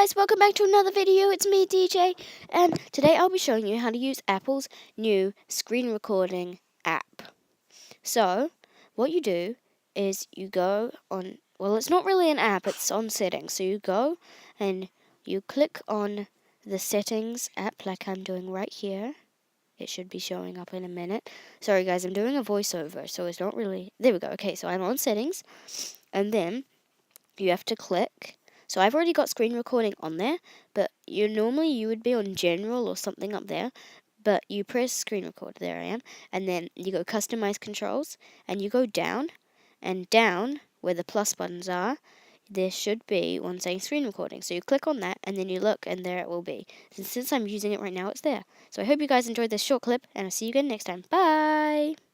guys, welcome back to another video. It's me, DJ, and today I'll be showing you how to use Apple's new screen recording app. So, what you do is you go on, well, it's not really an app, it's on settings. So you go and you click on the settings app like I'm doing right here. It should be showing up in a minute. Sorry guys, I'm doing a voiceover, so it's not really, there we go. Okay, so I'm on settings, and then you have to click. So I've already got screen recording on there, but you would be on general or something up there, but you press screen record, there I am, and then you go customize controls, and you go down, and down where the plus buttons are, there should be one saying screen recording. So you click on that, and then you look, and there it will be. And since I'm using it right now, it's there. So I hope you guys enjoyed this short clip, and I'll see you again next time. Bye!